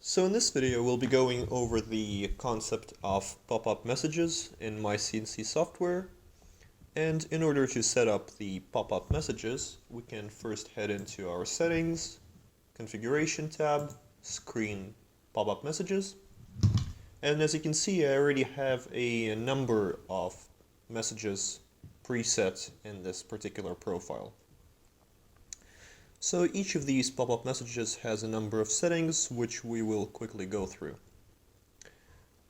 So in this video we'll be going over the concept of pop-up messages in myCNC software, and in order to set up the pop-up messages we can first head into our settings, configuration tab, screen pop-up messages, and as you can see I already have a number of messages preset in this particular profile. So each of these pop-up messages has a number of settings which we will quickly go through.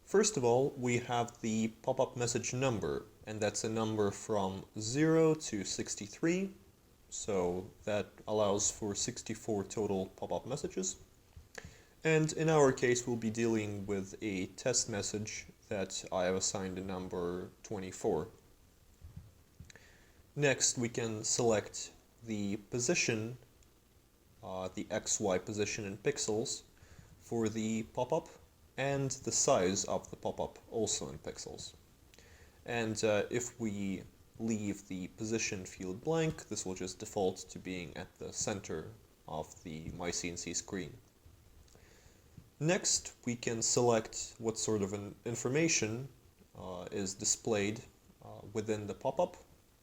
First of all, we have the pop-up message number, and that's a number from 0 to 63, so that allows for 64 total pop-up messages. And in our case we'll be dealing with a test message that I have assigned a number 24. Next we can select the position, the XY position in pixels for the pop-up, and the size of the pop-up also in pixels. And if we leave the position field blank, this will just default to being at the center of the myCNC screen. Next we can select what sort of information is displayed within the pop-up,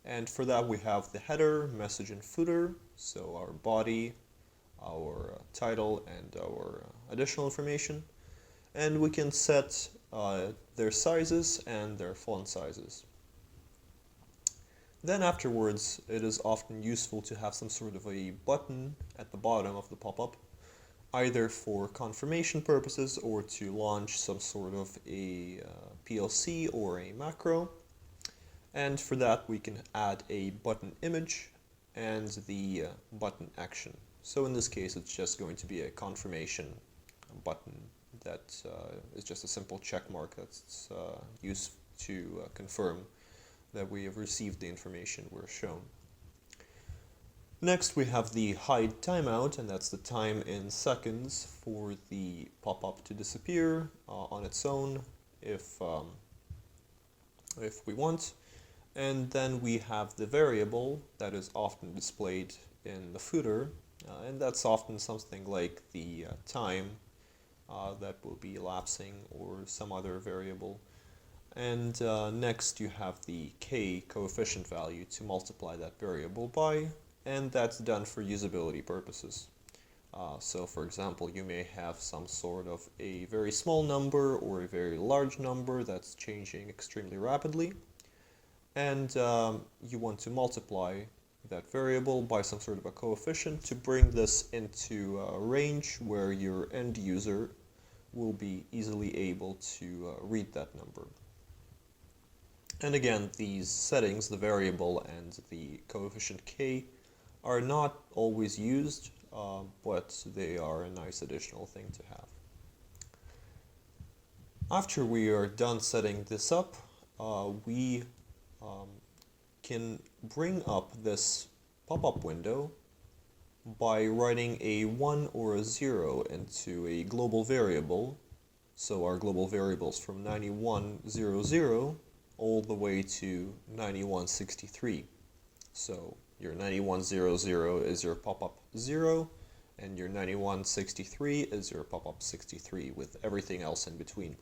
and for that we have the header, message, and footer, so our body, our title, and our additional information, and we can set their sizes and their font sizes. Then afterwards it is often useful to have some sort of a button at the bottom of the pop-up, either for confirmation purposes or to launch some sort of a PLC or a macro, and for that we can add a button image and the button action. So in this case it's just going to be a confirmation button that is just a simple check mark that's used to confirm that we have received the information we're shown. Next we have the hide timeout, and that's the time in seconds for the pop-up to disappear on its own if we want. And then we have the variable that is often displayed in the footer, and that's often something like the time that will be elapsing or some other variable. And next you have the k coefficient value to multiply that variable by, and that's done for usability purposes. So for example, you may have some sort of a very small number or a very large number that's changing extremely rapidly, and you want to multiply that variable by some sort of a coefficient to bring this into a range where your end user will be easily able to read that number. And again, these settings, the variable and the coefficient k, are not always used, but they are a nice additional thing to have. After we are done setting this up, we can bring up this pop-up window by writing a 1 or a 0 into a global variable. So our global variables from 9100 all the way to 9163. So your 9100 is your pop-up 0, and your 9163 is your pop-up 63 with everything else in between.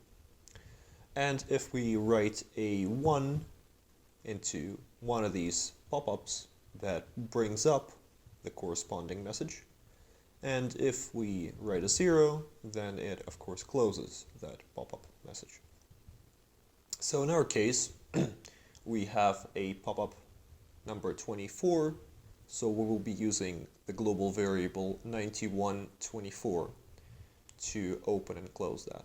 And if we write a 1 into one of these pop-ups, that brings up the corresponding message, and if we write a 0, then it of course closes that pop-up message. So in our case we have a pop-up number 24, so we will be using the global variable 9124 to open and close that.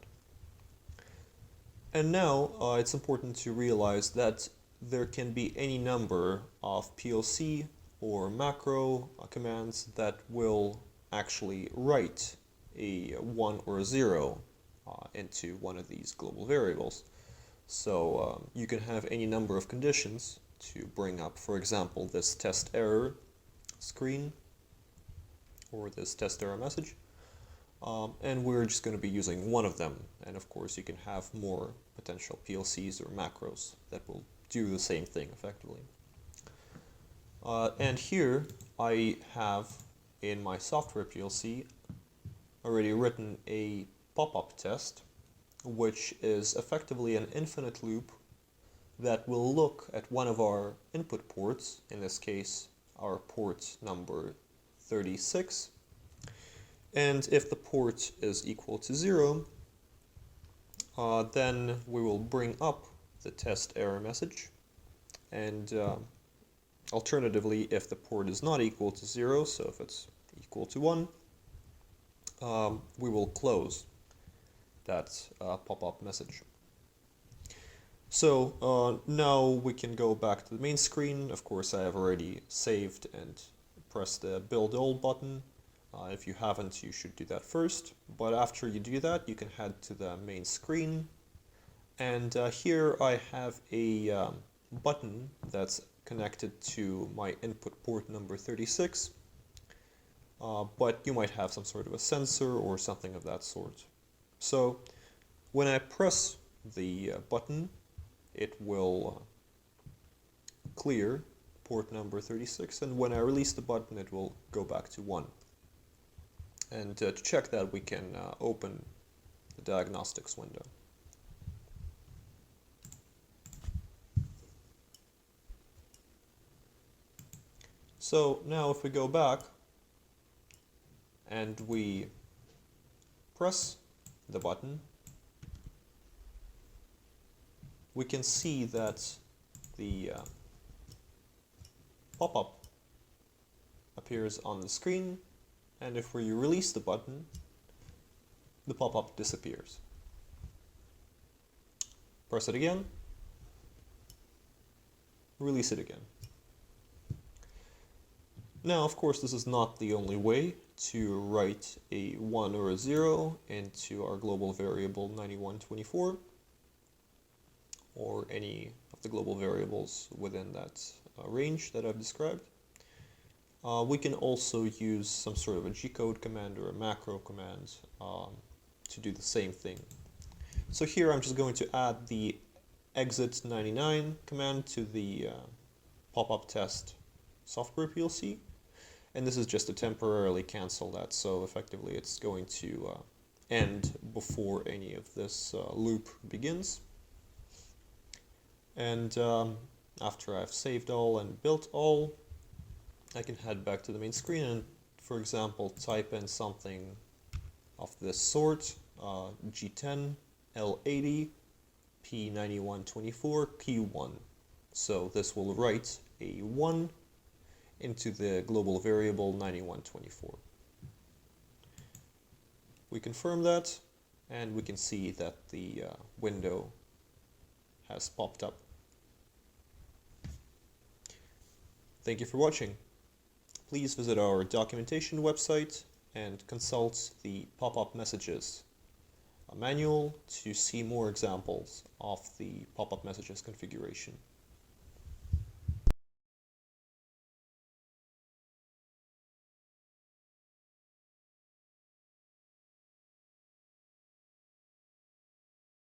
And now it's important to realize that there can be any number of PLC or macro commands that will actually write a 1 or a 0 into one of these global variables. So you can have any number of conditions to bring up, for example, this test error screen or this test error message, and we're just going to be using one of them, and of course you can have more potential PLCs or macros that will do the same thing effectively. And here I have in my software PLC already written a pop-up test, which is effectively an infinite loop that will look at one of our input ports, in this case our port number 36, and if the port is equal to 0, then we will bring up the test error message, and alternatively, if the port is not equal to 0, so if it's equal to 1, we will close that pop-up message. So now we can go back to the main screen. Of course, I have already saved and pressed the Build All button. If you haven't, you should do that first. But after you do that, you can head to the main screen. And here I have a button that's connected to my input port number 36. But you might have some sort of a sensor or something of that sort. So when I press the button, it will clear port number 36, and when I release the button, it will go back to 1. And to check that, we can open the diagnostics window. So now if we go back and we press the button, we can see that the pop-up appears on the screen, and if we release the button, the pop-up disappears. Press it again, release it again. Now, of course, this is not the only way to write a 1 or a 0 into our global variable 9124, or any of the global variables within that range that I've described. We can also use some sort of a G-code command or a macro command to do the same thing. So here I'm just going to add the exit 99 command to the pop-up test software PLC, and this is just to temporarily cancel that, so effectively it's going to end before any of this loop begins. And after I've saved all and built all, I can head back to the main screen and, for example, type in something of this sort, G10, L80, P9124, Q1. So this will write a 1 into the global variable 9124. We confirm that, and we can see that the window has popped up. Thank you for watching. Please visit our documentation website and consult the pop-up messages manual to see more examples of the pop-up messages configuration.